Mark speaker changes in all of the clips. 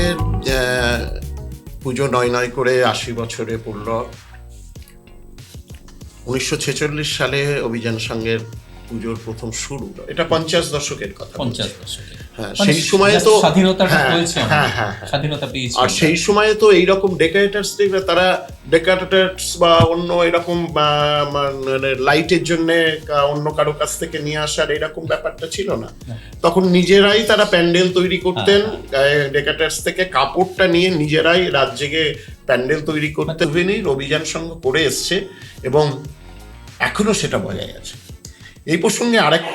Speaker 1: সংঘের পুজো নয় করে 80 বছরে পড়ল। 1946 সালে অভিযান সংঘের পুজোর প্রথম শুরু, এটা 50 দশকের কথা।
Speaker 2: 50 দশকে,
Speaker 1: হ্যাঁ, সেই সময়ে তো
Speaker 2: স্বাধীনতাটা হয়েছে, স্বাধীনতা পেয়েছে।
Speaker 1: আর সেই সময়ে তো এইরকম ডেকোরেটরস দেখবে, তারা ডেকোরেটরস বা অন্য এরকম মানে লাইটের জন্য অন্য কারো কাছ থেকে নিয়ে আসার এরকম ব্যাপারটা ছিল না। তখন নিজেরাই তারা প্যান্ডেল তৈরি করতেন, ডেকোরেটরস থেকে কাপড়টা নিয়ে নিজেরাই রাত জেগে প্যান্ডেল তৈরি করতে অভিযান সংঘ করে এসছে এবং এখনো সেটা বজায় আছে। এই প্রসঙ্গে আরেক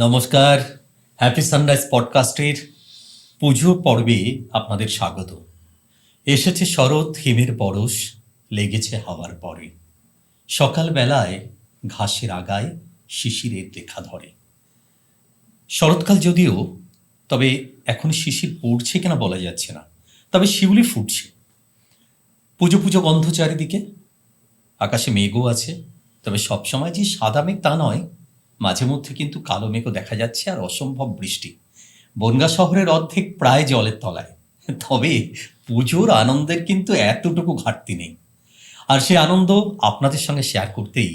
Speaker 2: নমস্কার, হ্যাপি সানরাইজ পডকাস্টের পুজো পর্বে আপনাদের স্বাগত। এসেছে শরৎ, হিমের পরশ লেগেছে হাওয়ার পরে, সকালবেলায় ঘাসের আগায় শিশিরের দেখা ধরে। শরৎকাল যদিও, তবে এখন শিশির পড়ছে কিনা বলা যাচ্ছে না, তবে শিউলি ফুটছে। পুজো পুজো গন্ধ চারিদিকে, আকাশে মেঘও আছে, তবে সবসময় যে সাদা মেঘ তা নয়, মাঝে মধ্যে কিন্তু কালো মেঘও দেখা যাচ্ছে আর অসম্ভব বৃষ্টি। বনগাঁ শহরের অর্ধেক প্রায় জলের তলায়, তবে পুজোর আনন্দের কিন্তু এতটুকু ঘাটতি নেই। আর সে আনন্দ আপনাদের সঙ্গে শেয়ার করতেই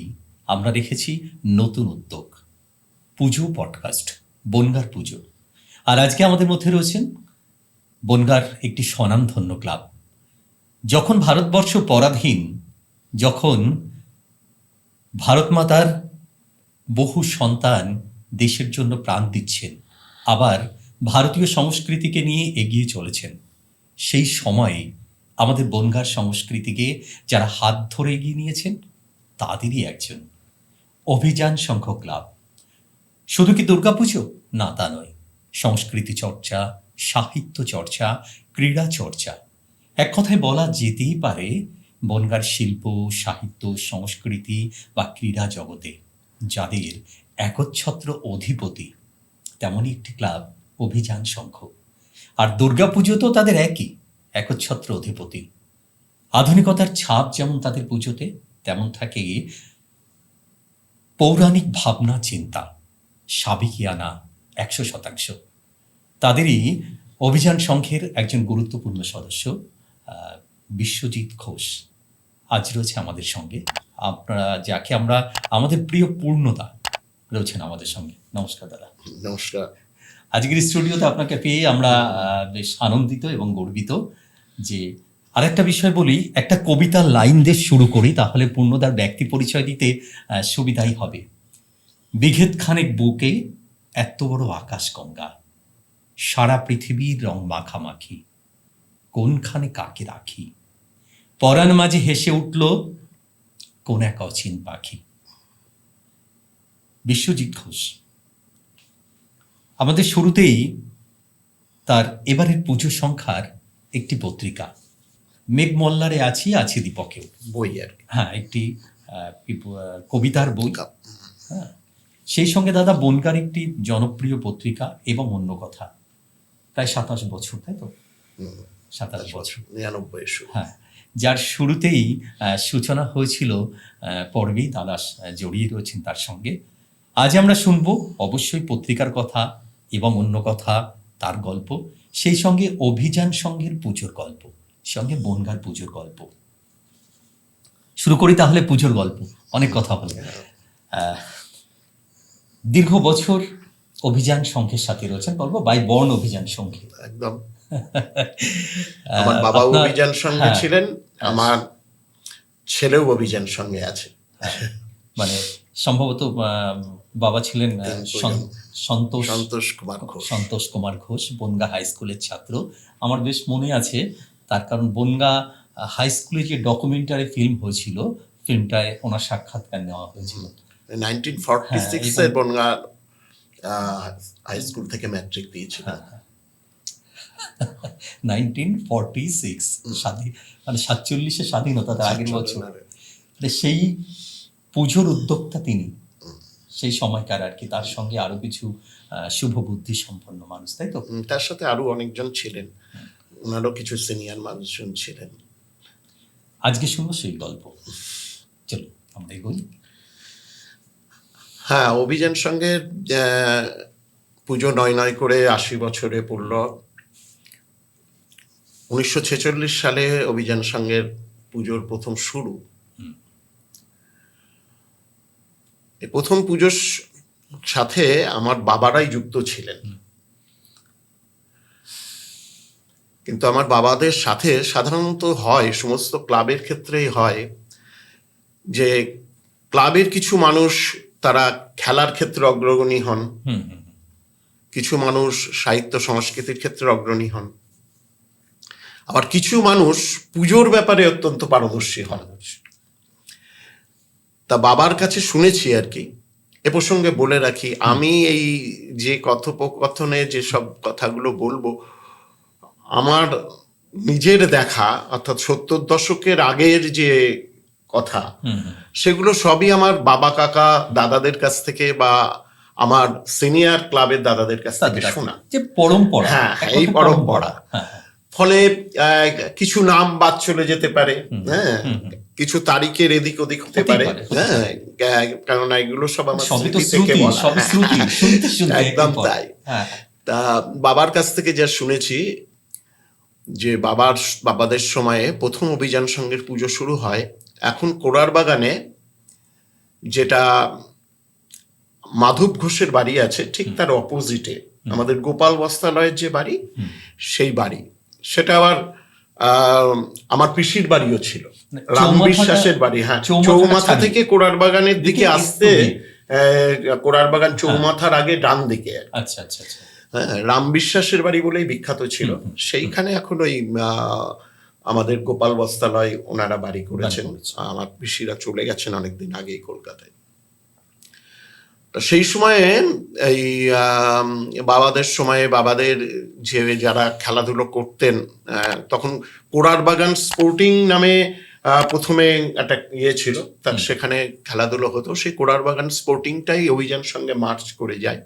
Speaker 2: আমরা রেখেছি নতুন উদ্যোগ, পুজো পডকাস্ট, বনগাঁর পুজো। আর আজকে আমাদের মধ্যে রয়েছেন বনগাঁর একটি স্বনামধন্য ক্লাব। যখন ভারতবর্ষ পরাধীন, যখন ভারতমাতার বহু সন্তান দেশের জন্য প্রাণ দিচ্ছেন, আবার ভারতীয় সংস্কৃতিকে নিয়ে এগিয়ে চলেছেন, সেই সময়ে আমাদের বনগাঁর সংস্কৃতিকে যারা হাত ধরে এগিয়ে নিয়েছেন তাদেরই একজন অভিযান সংঘ ক্লাব। শুধু কি দুর্গাপুজো? না, তা নয়। সংস্কৃতি চর্চা, সাহিত্য চর্চা, ক্রীড়া চর্চা, এক কথায় বলা যেতেই পারে বনগাঁর শিল্প, সাহিত্য, সংস্কৃতি বা ক্রীড়া জগতে যাদের একচ্ছত্র অধিপতি, তেমনই একটি ক্লাব অভিযান সংঘ। আর দুর্গাপুজো তো তাদের একই একচ্ছত্র অধিপতি। আধুনিকতার ছাপ যেমন তাদের পুজোতে, তেমন থাকে পৌরাণিক ভাবনা, চিন্তা, সাবেকিয়ানা 100%। তাদেরই অভিযান সংঘের একজন গুরুত্বপূর্ণ সদস্য বিশ্বজিৎ ঘোষ আজ রয়েছে আমাদের সঙ্গে। আপনারা যাকে আমরা আমাদের প্রিয় পূর্ণদা রয়েছেন আমাদের সঙ্গে। নমস্কার দাদা।
Speaker 1: নমস্কার।
Speaker 2: আজকের স্টুডিওতে আপনাকে পেয়ে আমরা বেশ আনন্দিত এবং গর্বিত। যে আরেকটা বিষয় বলি, একটা কবিতার লাইন দিয়ে শুরু করি, তাহলে পূর্ণদার ব্যক্তি পরিচয় দিতে সুবিধাই হবে। বিঘেত খানেক বুকে এত বড় আকাশ গঙ্গা, সারা পৃথিবীর রং মাখামাখি, কোনখানে কাকে রাখি, পরাণ মাঝে হেসে উঠল কোন এক অচিন পাখি। বিশ্বজিৎ ঘোষ আমাদের শুরুতেই তার এবারের পুজো সংখ্যার একটি পত্রিকা মেঘমল্লারে আছি দীপকেও,
Speaker 1: বই আর
Speaker 2: হ্যাঁ, একটি কবিতার বই। হ্যাঁ, সেই সঙ্গে দাদা বনগাঁর একটি জনপ্রিয় পত্রিকা এবং অন্য কথা, প্রায় 27 বছর, তাই তো? 27 বছর,
Speaker 1: 99।
Speaker 2: হ্যাঁ, যার শুরুতেই সূচনা হয়েছিল পর্বেই দাদা জড়িয়ে রয়েছেন তার সঙ্গে। আজ আমরা শুনব অবশ্যই পত্রিকার কথা এবং অন্য কথা, তার গল্প, সেই সঙ্গে অভিযান সংঘের পুজোর গল্প, সঙ্গে বনগাঁর পুজোর গল্প। শুরু করি তাহলে পুজোর গল্প, অনেক কথা হলো। দীর্ঘ বছর অভিযান সংঘের সাথে রয়েছেন, বলবো বাই বর্ন অভিযান সংঘে।
Speaker 1: একদম। আমার বাবা অভিযান সংঘে ছিলেন, আমার ছেলেও অভিযান সংঘে আছে।
Speaker 2: মানে সম্ভবত বাবা ছিলেন সন্তোষ কুমার ঘোষ, বনগাঁ হাই স্কুলের ছাত্র। আমার বেশ মনে আছে, তার কারণ বনগাঁ হাই স্কুলে যে ডকুমেন্টারি ফিল্ম হয়েছিল, ফিল্মটায় ওনার সাক্ষাৎকার নেওয়া হয়েছিল।
Speaker 1: 1946 এর বনগাঁ হাই স্কুল থেকে ম্যাট্রিক দিয়েছিল।
Speaker 2: 1946 মানে 47 স্বাধীনতা, তার আগের বছর। সেই পুজোর উদ্যোক্তা তিনি, সেই সময়কার আর কি, তার সঙ্গে আরো কিছু শুভ বুদ্ধি সম্পন্ন মানুষ, তাই তো?
Speaker 1: তার সাথে আরো অনেকজন ছিলেন, ওনারও কিছু সিনিয়র মানুষজন ছিলেন।
Speaker 2: আজকে শুনবো সেই গল্প, চলো আমরা এগোই।
Speaker 1: হ্যাঁ, অভিযান সঙ্গের পুজো ৯ করে ৮০ বছরে পড়ল। 1946 সালে অভিযান সঙ্গের পুজোর প্রথম শুরু। এই প্রথম পুজোর সাথে আমার বাবারাই যুক্ত ছিলেন, কিন্তু আমার বাবাদের সাথে সাধারণত হয়, সমস্ত ক্লাবের ক্ষেত্রেই হয়, যে ক্লাবের কিছু মানুষ তারা খেলার ক্ষেত্রে অগ্রগণী হন, কিছু মানুষ সাহিত্য সংস্কৃতির ক্ষেত্রে অগ্রণী হন, আবার কিছু মানুষ পুজোর ব্যাপারে অত্যন্ত পারদর্শী হন। তা বাবার কাছে শুনেছি আর কি। এ প্রসঙ্গে বলে রাখি, আমি এই যে কথোপকথনে যেসব কথাগুলো বলবো, আমার নিজের দেখা, অর্থাৎ 70 দশকের আগের যে কথা, সেগুলো সবই আমার বাবা কাকা দাদাদের কাছ থেকে বা আমার সিনিয়র ক্লাবের দাদাদের কাছ থেকে শোনা,
Speaker 2: যে পরম্পরা।
Speaker 1: হ্যাঁ, এই পরম্পরা। ফলে কিছু নাম বাদ চলে যেতে পারে, হ্যাঁ, কিছু তারিখের এদিক ওদিক হতে পারে, হ্যাঁ, কারণ এগুলো সব আমার স্মৃতি থেকে বলা, একদম তাই। তা বাবার কাছ থেকে যা শুনেছি, যে বাবাদের সময়ে প্রথম অভিযান সঙ্গের পুজো শুরু হয় এখন কোড়ার বাগানে, যেটা মাধব ঘোষের বাড়ি আছে ঠিক তার অপোজিটে আমাদের গোপাল বস্ত্রালয়ের যে বাড়ি, সেই বাড়ি। সেটা আবার আমার পিসির বাড়িও ছিল, রাম বিশ্বাসের বাড়ি। হ্যাঁ, চৌমাথা থেকে কোড়ার বাগানের দিকে আসতে, কোড়ার বাগান চৌমাথার আগে ডান দিকে।
Speaker 2: আচ্ছা আচ্ছা আচ্ছা।
Speaker 1: হ্যাঁ, রাম বিশ্বাসের বাড়ি বলেই বিখ্যাত ছিল। সেইখানে এখন ওই আমাদের গোপাল বস্ত্রালয় ওনারা বাড়ি করেছেন। আমার পিসিরা চলে গেছেন অনেকদিন আগেই কলকাতায়। তো সেই সময়ে এই বাবাদের সময়ে বাবাদের যারা খেলাধুলো করতেন, তখন কোড়ার বাগান স্পোর্টিং নামে প্রথমে একটা ইয়ে ছিল, তার সেখানে খেলাধুলো হতো। সেই কোড়ার বাগান স্পোর্টিংটাই অভিযান সঙ্গে মার্চ করে যায়,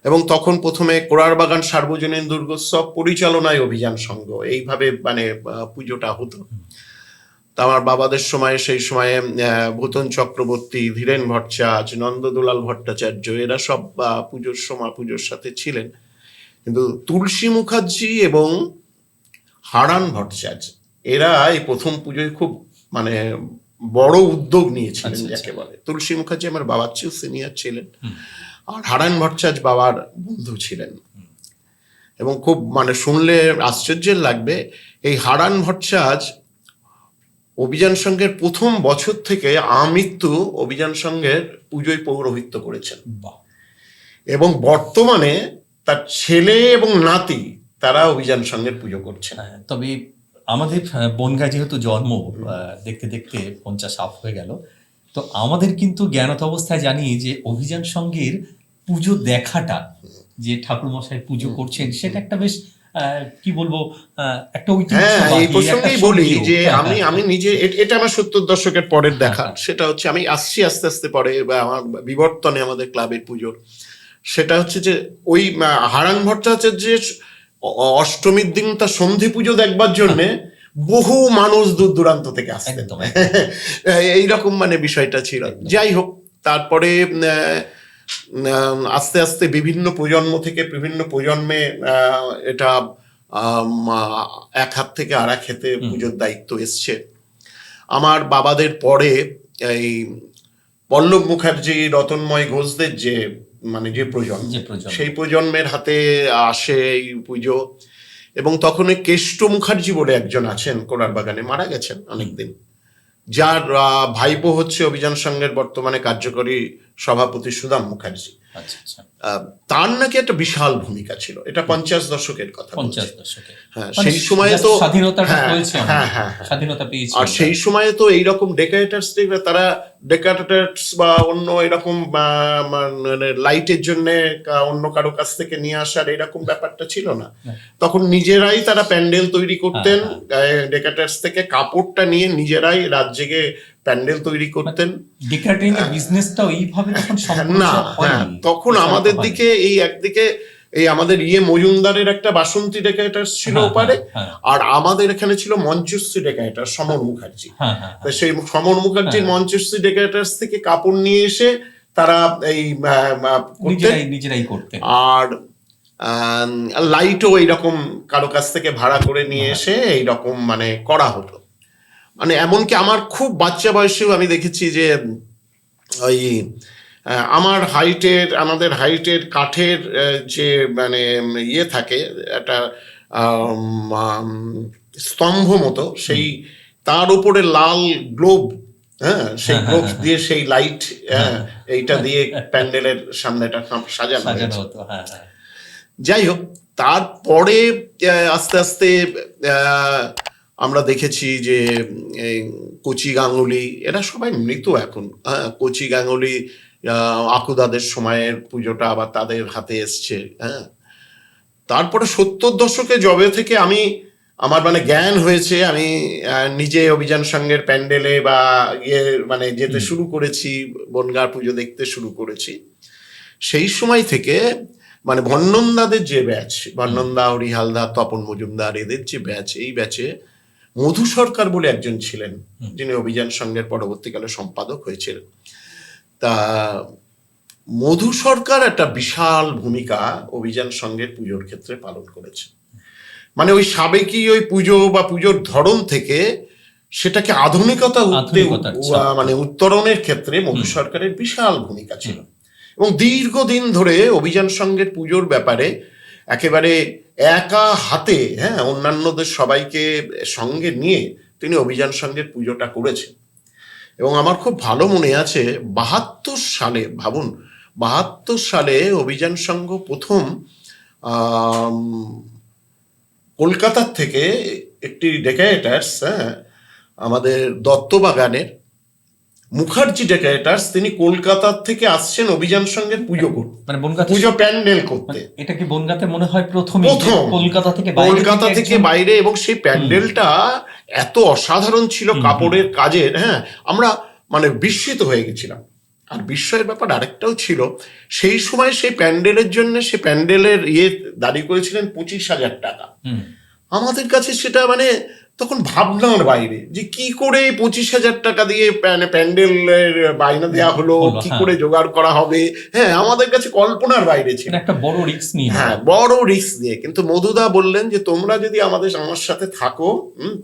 Speaker 1: এবং তখন প্রথমে কোড়ার বাগান সার্বজনীন দুর্গোৎসব পরিচালনায় অভিযান সংঘ, এইভাবে মানে পুজোটা হতো। তা আমার বাবাদের সময়ে, সেই সময়ে ভূতন চক্রবর্তী, ধীরেন ভট্টাচার্য, নন্দদুলাল ভট্টাচার্য, এরা সব পুজোর সাথে ছিলেন। কিন্তু তুলসী মুখার্জি এবং হারান ভট্টাচার্য, এরা এই প্রথম পুজোয় খুব মানে বড় উদ্যোগ নিয়েছিলেন যাকে বলে। তুলসী মুখার্জি আমার বাবার চেয়েও সিনিয়র ছিলেন, আর হারান ভট্টাচার্য বাবার বন্ধু ছিলেন। এবং খুব মানে শুনলে আশ্চর্যের লাগবে, এই হারান ভট্টাচার্য অভিযান সংঘের প্রথম বছর থেকে আমৃত্যু অভিযান সংঘের পুজোয় পৌরোহিত্য করেছেন, এবং বর্তমানে তার ছেলে এবং নাতি তারা অভিযান সংঘের পুজো করছে।
Speaker 2: তবে আমাদের বনগা যেহেতু জন্ম, দেখতে দেখতে 50 আপ হয়ে গেল, তো আমাদের কিন্তু জ্ঞানত অবস্থায় জানি যে অভিযান সংঘের পুজো দেখাটা, যে ঠাকুর মশাই পুজো করছেন, সেটা একটা বেশ কি বলবো, একটা
Speaker 1: এই প্রসঙ্গেই বলি যে আমি নিজে, এটা আমার 70 দশকের পরের দেখা। সেটা হচ্ছে আমি আসছি আস্তে আস্তে পরে, বা আমার বিবর্তনে আমাদের ক্লাবের পুজোর, সেটা হচ্ছে যে ওই হারান ভট্টাচার্যের অষ্টমীর দিন তার সন্ধি পুজো দেখবার জন্যে বহু মানুষ দূর দূরান্ত থেকে আসতেন, এইরকম মানে বিষয়টা ছিল। যাই হোক, তারপরে আস্তে আস্তে বিভিন্ন প্রজন্ম থেকে বিভিন্ন প্রজন্মে এটা এক হাত থেকে আর এক হাতে পুজোর দায়িত্ব এসছে। আমার বাবাদের পরে এই পল্লব মুখার্জি, রতনময় ঘোষদের যে মানে যে প্রজন্ম, সেই প্রজন্মের হাতে আসে এই পুজো। এবং তখন ওই কেষ্ট মুখার্জি বলে একজন আছেন কোড়ার বাগানে, মারা গেছেন অনেকদিন, যার ভাইপো হচ্ছে অভিযান সংঘের বর্তমানে কার্যকরী সভাপতি সুদাম মুখার্জি। তার নাকি একটা বিশাল ভূমিকা ছিল। এটা 50 দশকের কথা।
Speaker 2: 50 দশকে,
Speaker 1: হ্যাঁ, সেই সময়ে তো
Speaker 2: স্বাধীনতা
Speaker 1: পেয়েছে। আর সেই সময়ে তো এইরকম ডেকোরেটরস, তারা ডেকোরেটরস বা অন্য এরকম মানে লাইটের জন্য অন্য কারো কাছ থেকে নিয়ে আসার এরকম ব্যাপারটা ছিল না। তখন নিজেরাই তারা প্যান্ডেল তৈরি করতেন, ডেকোরেটরস থেকে কাপড়টা নিয়ে নিজেরাই রাত জেগে প্যান্ডেল তৈরি করতেন।
Speaker 2: ডেকোরেটিং এর বিজনেসটা এইভাবে তখন
Speaker 1: না,
Speaker 2: সম্প্রসার
Speaker 1: হ্যাঁ,
Speaker 2: হয়নি।
Speaker 1: তখন
Speaker 2: প্রসারিত
Speaker 1: আমাদের
Speaker 2: হয়নি।
Speaker 1: দিকে এই একদিকে এই আমাদের মজুমদারের একটা বাসন্তী ডেকারেটার্স ছিল
Speaker 2: হ্যাঁ,
Speaker 1: ওপারে,
Speaker 2: হ্যাঁ,
Speaker 1: আর আমাদের এখানে ছিল মঞ্চশ্রী ডেকারেটার সমর মুখার্জি।
Speaker 2: হ্যাঁ, হ্যাঁ,
Speaker 1: তো সেই সমর মুখার্জির
Speaker 2: হ্যাঁ।
Speaker 1: মঞ্চশ্রী ডেকারেটার্স থেকে কাপড় নিয়ে এসে তারা এই করতেন।
Speaker 2: নিজেরাই করতেন।
Speaker 1: আর লাইটও এইরকম কারো কাছ থেকে ভাড়া করে নিয়ে এসে এইরকম মানে করা হতো। মানে এমনকি আমার খুব বাচ্চা বয়সেও আমি দেখেছি যে ওই আমাদের হাইটের কাঠের যে মানে থাকে একটা স্তম্ভ মতো, সেই তার উপরে লাল গ্লোব, হ্যাঁ, সেই গ্লোব দিয়ে সেই লাইট এইটা দিয়ে প্যান্ডেলের সামনেটা সাজানো
Speaker 2: হতো। হ্যাঁ, হ্যাঁ।
Speaker 1: যাই হোক, তারপরে আস্তে আস্তে আমরা দেখেছি যে কচি গাঙ্গুলি এরা সবাই মৃত এখন। কচি গাঙ্গুলি আকুদাদের সময়ের পুজোটা আবার তাদের হাতে এসছে। হ্যাঁ, তারপরে 70 দশকে জবে থেকে আমার মানে জ্ঞান হয়েছে, আমি নিজে অভিযান সংঘের প্যান্ডেলে বা মানে যেতে শুরু করেছি, বনগাঁ পুজো দেখতে শুরু করেছি। সেই সময় থেকে মানে ভন্নন্দাদের যে ব্যাচ, ভন্নন্দা, হরিহালদা, তপন মজুমদার এদের যে ব্যাচ, এই ব্যাচে মধু সরকার বলে একজন ছিলেন, যিনি অভিযান সংঘের পরবর্তীকালে সম্পাদক হয়েছিলেন। তা মধু সরকার একটা বিশাল ভূমিকা অভিযান সংঘের পুজোর ক্ষেত্রে পালন করেছে। মানে ওই সাবেকি ওই পুজো বা পুজোর ধরন থেকে সেটাকে আধুনিকতা মানে উত্তরণের ক্ষেত্রে মধু সরকারের বিশাল ভূমিকা ছিল। এবং দীর্ঘদিন ধরে অভিযান সংঘের পুজোর ব্যাপারে একেবারে একা হাতে, হ্যাঁ, অন্যান্যদের সবাইকে সঙ্গে নিয়ে তিনি অভিযান সংঘের পুজোটা করেছেন। এবং আমার খুব ভালো মনে আছে 72 সালে, ভাবুন 72 সালে অভিযান সংঘ প্রথম কলকাতার থেকে একটি ডেকারেটার্স, হ্যাঁ, আমাদের দত্তবাগানের মুখার্জি ডেকারেটার্স, তিনি কলকাতার থেকে আসছেন অভিযান সংঘের পুজো করতে, মানে পুজো প্যান্ডেল করতে।
Speaker 2: এটা কি বনগাঁতে মনে হয় প্রথম
Speaker 1: কলকাতা থেকে বাইরে, এবং সেই প্যান্ডেলটা এত অসাধারণ ছিল কাপড়ের কাজের, হ্যাঁ, আমরা মানে বিস্মিত হয়ে গেছিলাম। আর বিস্ময়ের ব্যাপার আরেকটাও ছিল, সেই সময় সেই প্যান্ডেলের জন্য সে প্যান্ডেলের দাঁড়িয়ে করেছিলেন 25,000 টাকা। আমাদের কাছে সেটা মানে তখন ভাবনার বাইরে, যে কি করে 25,000 টাকা দিয়ে প্যান্ডেলের বায়না দেওয়া হলো, কি করে জোগাড় করা হবে, হ্যাঁ, আমাদের কাছে কল্পনার বাইরে ছিল।
Speaker 2: একটা বড় রিস্ক নিয়ে,
Speaker 1: হ্যাঁ, বড় রিস্ক নিয়ে। কিন্তু মধুদা বললেন যে তোমরা যদি আমার সাথে থাকো,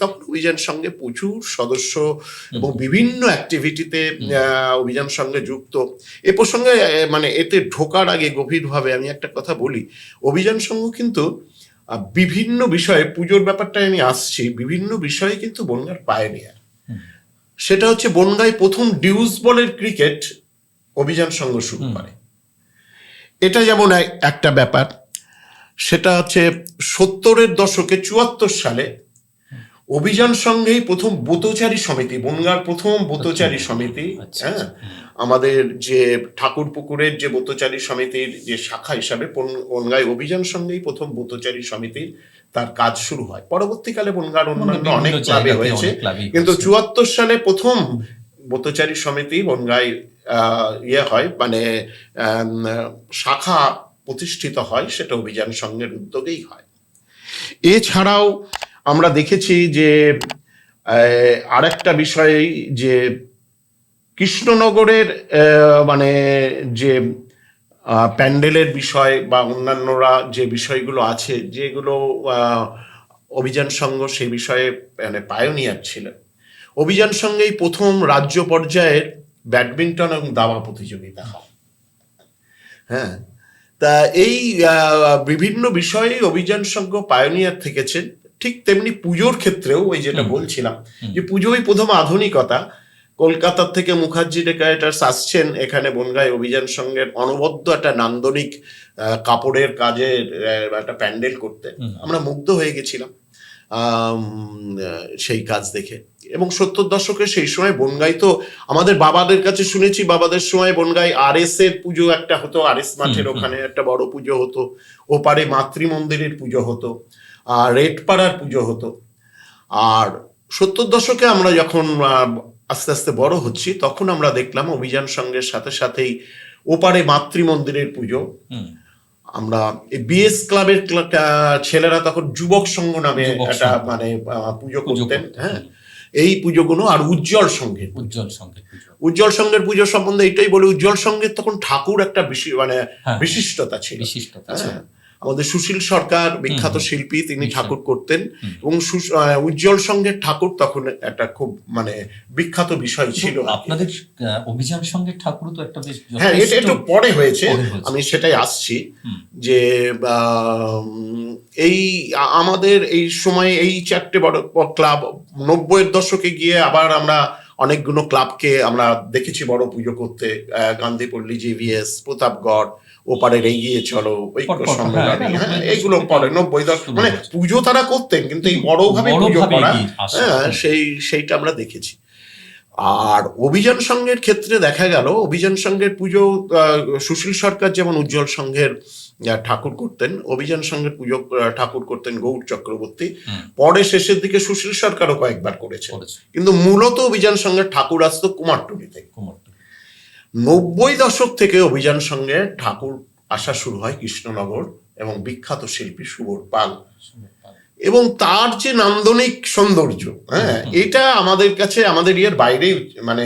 Speaker 1: তখন অভিযান সঙ্গে প্রচুর সদস্য এবং বিভিন্ন অ্যাক্টিভিটিতে অভিযান সঙ্গে যুক্ত। এ প্রসঙ্গে মানে এতে ঢোকার আগে গভীরভাবে আমি একটা কথা বলি, অভিযান সংঘ কিন্তু বিভিন্ন বিষয়ে, পুজোর ব্যাপারটায় আমি আসছি, বিভিন্ন বিষয়ে কিন্তু বনগাঁর পায়োনিয়ার। সেটা হচ্ছে বনগাঁয় প্রথম ডিউস বলের ক্রিকেট অভিযান সংঘ শুরু করে। এটা যেমন একটা ব্যাপার। সেটা হচ্ছে 70-এর দশকে 74 সালে অভিযান সংঘেই প্রথম বোতচারী সমিতি, বনগাঁর প্রথম বোতচারী সমিতি, হ্যাঁ, আমাদের যে ঠাকুরপুকুরের যে বোতচারী সমিতির যে শাখা হিসাবে বনগাঁয় অভিযান সংঘেই প্রথম বোতচারী সমিতির তার কাজ শুরু হয়। পরবর্তীকালে বনগাঁর অন্যান্য অনেক ক্লাবে হয়েছে, কিন্তু 74 সালে প্রথম বোতচারী সমিতি বনগাঁয় হয়, মানে শাখা প্রতিষ্ঠিত হয়, সেটা অভিযান সংঘের উদ্যোগেই হয়। এছাড়াও আমরা দেখেছি যে আরেকটা বিষয়, যে কৃষ্ণনগরের মানে যে প্যান্ডেলের বিষয় বা অন্যান্যরা যে বিষয়গুলো আছে, যেগুলো অভিযান সংঘ সেই বিষয়ে মানে পায়োনিয়ার ছিলেন। অভিযান সংঘেই প্রথম রাজ্য পর্যায়ের ব্যাডমিন্টন এবং দাবা প্রতিযোগিতা হয়। হ্যাঁ, তা এই বিভিন্ন বিষয়ে অভিযান সংঘ পায়োনিয়ার থেকেছেন। ঠিক তেমনি পুজোর ক্ষেত্রেও ওই যেটা বলছিলাম, যে পুজোই প্রথম আধুনিকতা। কলকাতার থেকে মুখার্জি ডেকারেটার্স আসছেন এখানে বনগাঁয় অভিযান সংঘের অনবদ্য একটা নান্দনিক কাপড়ের কাজের একটা প্যান্ডেল করতে। আমরা মুগ্ধ হয়ে গেছিলাম সেই কাজ দেখে। এবং 70 দশকে সেই সময় বনগাঁয় তো আমাদের বাবাদের কাছে শুনেছি, বাবাদের সময় বনগাঁয় RS এর পুজো একটা হতো, RS মাঠের ওখানে একটা বড় পুজো হতো, ওপারে মাতৃমন্দিরের পুজো হতো, আর রেডপাড়ার পুজো হতো। আর 70 দশকে আমরা যখন আস্তে আস্তে বড় হচ্ছি, তখন আমরা দেখলাম অভিযান সঙ্গের সাথে সাথেই ওপারে মাতৃমন্দিরের পুজো।
Speaker 2: হুম,
Speaker 1: আমরা বিএস ক্লাবের ছেলেরা তখন যুবক সংঘ নামে
Speaker 2: যুবক
Speaker 1: একটা
Speaker 2: সংঘ।
Speaker 1: মানে পুজো
Speaker 2: পুজো
Speaker 1: করতেন।
Speaker 2: করতেন,
Speaker 1: হ্যাঁ, এই পুজোগুলো আর উজ্জ্বল সংঘের
Speaker 2: উজ্জ্বল সঙ্গে পুজো।
Speaker 1: উজ্জ্বল সংঘের পুজো সম্বন্ধে এটাই বলি, উজ্জ্বল সংঘের তখন ঠাকুর একটা মানে
Speaker 2: হ্যাঁ,
Speaker 1: বিশিষ্টতা ছিল।
Speaker 2: বিশিষ্টতা ছিল।
Speaker 1: হ্যাঁ, আমাদের সুশীল সরকার বিখ্যাত
Speaker 2: হুম,
Speaker 1: শিল্পী, তিনি
Speaker 2: নিশ্চয়।
Speaker 1: ঠাকুর করতেন
Speaker 2: হুম।
Speaker 1: এবং উজ্জ্বল সংঘের ঠাকুর তখন একটা খুব মানে বিখ্যাত বিষয় ছিল।
Speaker 2: আপনাদের অভিযান সঙ্গে ঠাকুর তো একটা বেশ
Speaker 1: হ্যাঁ, এটা
Speaker 2: যথেষ্ট
Speaker 1: একটু পরে হয়েছে,
Speaker 2: পরে হয়েছে।
Speaker 1: আমি সেটাই আসছি
Speaker 2: হুম,
Speaker 1: যে এই আমাদের এই সময়ে এই চারটে বড় ক্লাব 90-এর দশকে গিয়ে আবার আমরা অনেকগুলো ক্লাবকে আমরা দেখেছি বড় পুজো করতে, গান্ধীপল্লী, জিভিএস, প্রতাপগড়, ওপারের এগিয়ে চলো, ঐক্য
Speaker 2: পরপর,
Speaker 1: সম্মেলনী,
Speaker 2: হ্যাঁ,
Speaker 1: হ্যাঁ,
Speaker 2: 90
Speaker 1: এইগুলো
Speaker 2: দশক
Speaker 1: পরে
Speaker 2: থেকে
Speaker 1: 90 দশক
Speaker 2: শুরু
Speaker 1: মানে
Speaker 2: হয়েছে।
Speaker 1: পুজো তারা করতেন, কিন্তু এই বড়ভাবে পুজো
Speaker 2: বড়ভাবে
Speaker 1: করা,
Speaker 2: এগিয়ে আসা।
Speaker 1: হ্যাঁ, সেইটা আমরা দেখেছি। আর অভিযান সংঘের ক্ষেত্রে দেখা গেল অভিযান সংঘের পুজো, সুশীল সরকার যেমন উজ্জ্বল সংঘের ঠাকুর করতেন, অভিযান সংঘের পুজো ঠাকুর করতেন গৌর চক্রবর্তী।
Speaker 2: হুম,
Speaker 1: পরে শেষের দিকে সুশীল সরকারও কয়েকবার করেছে,
Speaker 2: করেছে।
Speaker 1: কিন্তু মূলত অভিযান সংঘের ঠাকুর আসতো কুমারটুলি থেকে।
Speaker 2: কুমারটুলি।
Speaker 1: 90 দশক থেকে অভিযান সংঘে ঠাকুর আসা শুরু হয় কৃষ্ণনগর এবং বিখ্যাত শিল্পী সুবোধ পাল, এবং তার যে নান্দনিক সৌন্দর্য, হ্যাঁ, এটা আমাদের কাছে আমাদের ইয়ের বাইরেই, মানে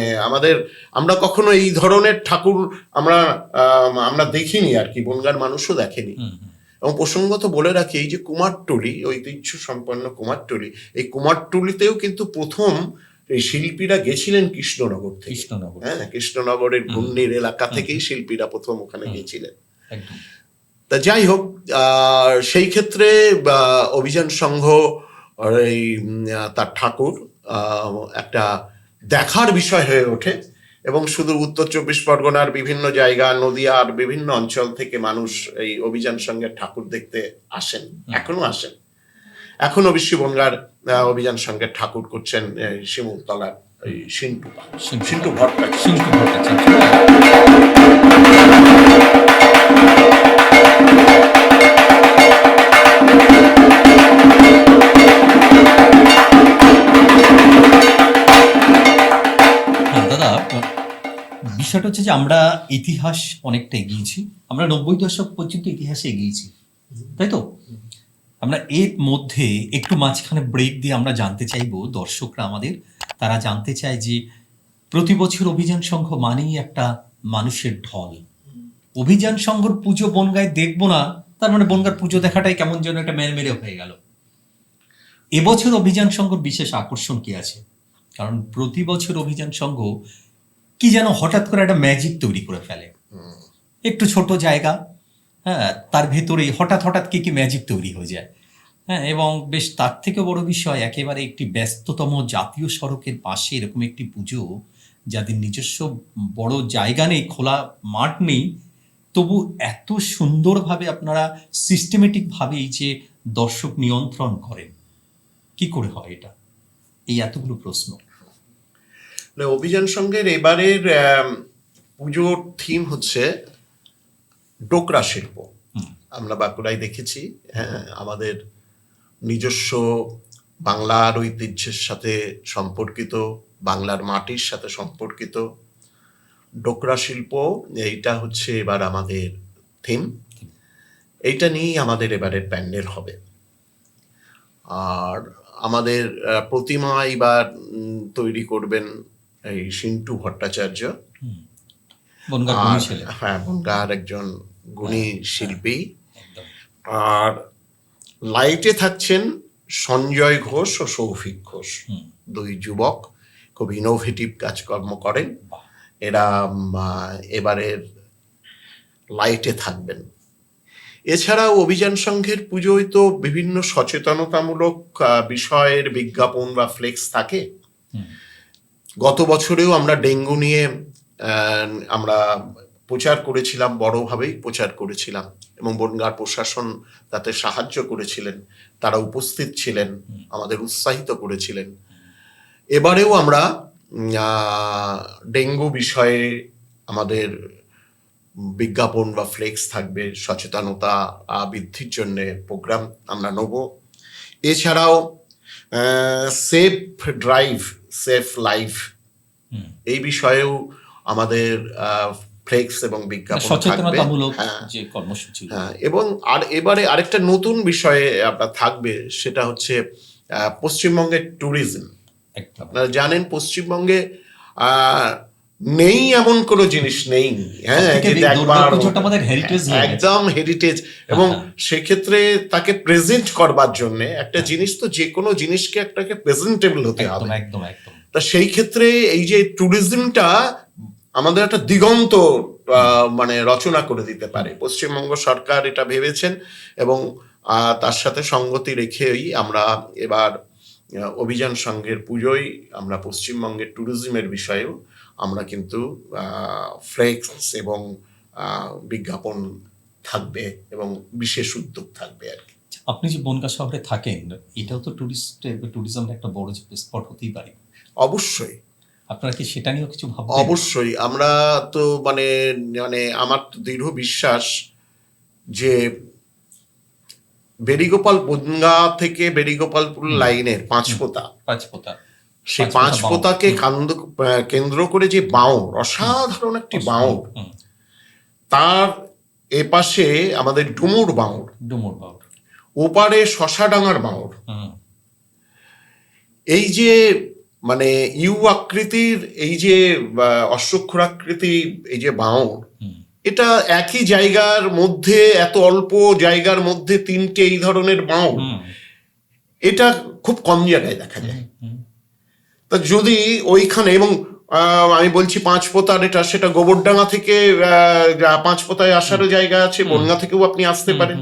Speaker 1: আমরা কখনো এই ধরনের ঠাকুর আমরা দেখিনি আর কি, বনগাঁর মানুষও দেখেনি।
Speaker 2: হুম, হুম,
Speaker 1: এবং প্রসঙ্গত বলে রাখি, এই যে কুমারটুলি, ঐতিহ্য সম্পন্ন কুমারটুলি, এই কুমারটুলিতেও কিন্তু প্রথম এই শিল্পীরা গেছিলেন কৃষ্ণনগর থেকে।
Speaker 2: কৃষ্ণনগর।
Speaker 1: হ্যাঁ, কৃষ্ণনগরের ঘূর্ণির এলাকা থেকেই শিল্পীরা প্রথম ওখানে গেছিলেন।
Speaker 2: একদম।
Speaker 1: তা যাই হোক, সেই ক্ষেত্রে অভিযান সংঘ এই তার ঠাকুর একটা দেখার বিষয় হয়ে ওঠে, এবং শুধু উত্তর 24 পরগনার বিভিন্ন জায়গা, নদিয়ার বিভিন্ন অঞ্চল থেকে মানুষ এই অভিযান সংঘের ঠাকুর দেখতে আসেন, এখনো আসেন। এখনো বিশ্ব বনগাঁর অভিযান সংঘের ঠাকুর করছেন শিমুলতলার এই সিন্টু ভট্টাচার্য।
Speaker 2: সিন্ধু ভট্টাচার্য। হ্যাঁ দাদা, বিষয়টা হচ্ছে যে আমরা ইতিহাস অনেকটা এগিয়েছি, আমরা 90 দশক পর্যন্ত ইতিহাসে এগিয়েছি, তাই তো? আমরা এর মধ্যে একটু মাঝখানে ব্রেক দিয়ে আমরা জানতে চাইবো, দর্শকরা আমাদের তারা জানতে চায় যে প্রতি বছর অভিযান সংঘ মানেই একটা মানুষের ঢল। অভিযান সংঘর পুজো বনগাঁয় দেখবো না, তার মানে বনগাঁর পুজো দেখাটাই কেমন যেন একটা মেলমেলে হয়ে গেল। এবছর অভিযান সংঘর বিশেষ আকর্ষণ কি আছে? কারণ প্রতি বছর অভিযান সংঘ কি যেন হঠাৎ করে একটা ম্যাজিক তৈরি করে ফেলে, একটু ছোট জায়গা, হ্যাঁ, তার ভেতরে হঠাৎ হঠাৎ কি ম্যাজিক তৈরি হয়ে যায়। হ্যাঁ, এবং বেশ তার থেকে বড় বিষয়, একেবারে একটি ব্যস্ততম জাতীয় সড়কের পাশে এরকম একটি পুজো, যাদের নিজস্ব বড় জায়গা নেই, খোলা মাঠ নেই, তবু এত সুন্দরভাবে আপনারা সিস্টেমেটিকভাবে এই যে দর্শক নিয়ন্ত্রণ করেন, কি করে হয় এটা? এই এতগুলো প্রশ্ন।
Speaker 1: অভিযান সংঘের এবারের পুজোর থিম হচ্ছে ডোকরা শিল্প। আমরা বাঁকুড়ায় দেখেছি, হ্যাঁ, আমাদের নিজস্ব বাংলার ঐতিহ্যের সাথে সম্পর্কিত, বাংলার মাটির সাথে সম্পর্কিত ডোকরা শিল্প, এইটা হচ্ছে এবার আমাদের থিম। এইটা নিয়েই আমাদের এবারের প্যান্ডেল হবে। আর আমাদের প্রতিমা এবার তৈরি করবেন এই সিন্টু ভট্টাচার্য,
Speaker 2: বনগাঁর
Speaker 1: আর
Speaker 2: গুণী ছেলে।
Speaker 1: হ্যাঁ, বনগাঁর একজন গুণী শিল্পী।
Speaker 2: একদম।
Speaker 1: আর লাইটে থাকছেন সঞ্জয় ঘোষ ও সৌভিক ঘোষ, দুই যুবক, খুব ইনোভেটিভ কাজকর্ম করেন।
Speaker 2: বাহ।
Speaker 1: এরা এবারের লাইটে থাকবেন। এছাড়াও অভিযান সংঘের পুজোয় তো বিভিন্ন সচেতনতামূলক বিষয়ের বিজ্ঞাপন বা ফ্লেক্স থাকে। গত বছরেও আমরা ডেঙ্গু নিয়ে আমরা প্রচার করেছিলাম, বড়ভাবেই প্রচার করেছিলাম, এবং বনগাঁর প্রশাসন তাতে সাহায্য করেছিলেন, তারা উপস্থিত ছিলেন, আমাদের উৎসাহিত করেছিলেন। এবারেও আমরা ডেঙ্গু বিষয়ে আমাদের বিজ্ঞাপন বা ফ্লেক্স থাকবে, সচেতনতা বৃদ্ধির জন্য প্রোগ্রাম আমরা নেব। এছাড়াও সেফ ড্রাইভ সেফ লাইফ এই বিষয়েও আমাদের ফ্লেক্স এবং বিজ্ঞাপন থাকবে।
Speaker 2: সচেতনতামূলক যে কর্মসূচি।
Speaker 1: হ্যাঁ, এবং এবারে আরেকটা নতুন বিষয়ে আপনার থাকবে, সেটা হচ্ছে পশ্চিমবঙ্গের ট্যুরিজম। আপনারা জানেন পশ্চিমবঙ্গে নেই এমন কোনো জিনিস নেই, হ্যাঁ, একদম হেরিটেজ, এবং সেক্ষেত্রে তাকে প্রেজেন্ট করবার জন্য একটা জিনিস, তো যে কোনো জিনিসকে একটাকে প্রেজেন্টেবল হতে হবে।
Speaker 2: একদম একদম।
Speaker 1: তা সেই ক্ষেত্রে এই যে ট্যুরিজমটা আমাদের একটা দিগন্ত মানে রচনা করে দিতে পারে। পশ্চিমবঙ্গ সরকার এটা ভেবেছেন, এবং তার সাথে সঙ্গতি রেখেই আমরা এবার অভিযান সংঘের পুজোয় আমরা পশ্চিমবঙ্গের ট্যুরিজমের বিষয়েও আমরা কিন্তু ফ্লেক্স এবং বিজ্ঞাপন থাকবে এবং বিশেষ উদ্যোগ থাকবে আর কি।
Speaker 2: আপনি যে বনগাঁ শহরে থাকেন, এটাও তো ট্যুরিজমের একটা বড় স্পট হতেই পারে।
Speaker 1: অবশ্যই।
Speaker 2: আপনারা কি সেটা নিয়েও কিছু ভাবছেন?
Speaker 1: অবশ্যই। আমরা তো মানে আমার তো দৃঢ় বিশ্বাস যে বেরিগোপাল, বনগাঁ থেকে বেরিগোপালপুর লাইনের পাঁচপোতা, সেই পাঁচপোতাকে কেন্দ্র করে যে বাঁওড়, অসাধারণ একটি বাঁওড়, তার এপাশে আমাদের ডুমুর বাঁওড়, ওপারে শশাডাঙ্গার বাঁওড়, এই যে মানে ইউ আকৃতির এই যে অশ্বক্ষুরাকৃতি এই যে বাঁওড়, এটা একই জায়গার মধ্যে, এত অল্প জায়গার মধ্যে তিনটে এই ধরনের বাঁওড়, এটা খুব কম জায়গায় দেখা যায়। তা যদি ওইখানে, এবং আমি বলছি পাঁচপোতার এটা, সেটা গোবরডাঙ্গা থেকে পাঁচপোতায় আসারও জায়গা আছে, বনগাঁ থেকেও আপনি আসতে পারেন,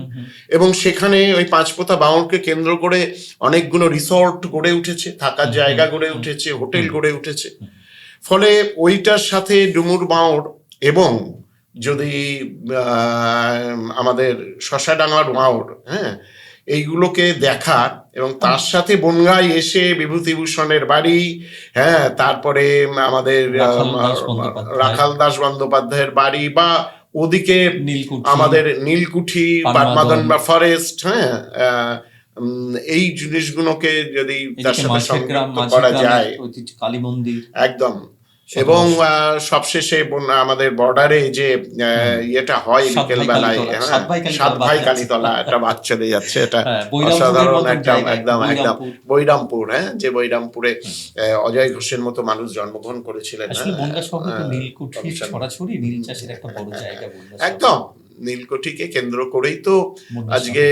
Speaker 1: এবং সেখানে ওই পাঁচপোতা বাঁওড়কে কেন্দ্র করে অনেকগুলো রিসর্ট গড়ে উঠেছে, থাকার জায়গা গড়ে উঠেছে, হোটেল গড়ে উঠেছে। ফলে ওইটার সাথে ডুমুর বাঁওড় এবং যদি আমাদের শশাডাঙ্গার বাঁওড়, হ্যাঁ, এইগুলোকে দেখা, এবং তার সাথে বনগাঁয় এসে বিভূতিভূষণের বাড়ি, হ্যাঁ, তারপরে আমাদের রাখাল দাস বন্দ্যোপাধ্যায়ের বাড়ি, বা ওদিকে আমাদের নীলকুঠি, পাটমাদন বা ফরেস্ট, হ্যাঁ, এই জিনিসগুলোকে যদি তার সাথে সংযুক্ত করা যায়,
Speaker 2: কালী মন্দির,
Speaker 1: একদম। এবং সবশেষে আমাদের বর্ডারে যে ইয়েটা হয় বিকেল বেলায়, সাত ভাই কালীতলা, একটা বাচ্চাদের যাচ্ছে, এটা অসাধারণ একটা, একদম একদম বৈরামপুর, হ্যাঁ, যে বৈরামপুরে অজয় ঘোষের মতো মানুষ জন্মগ্রহণ করেছিলেন। একদম নীলকুঠিকে কেন্দ্র করেই তো আজকে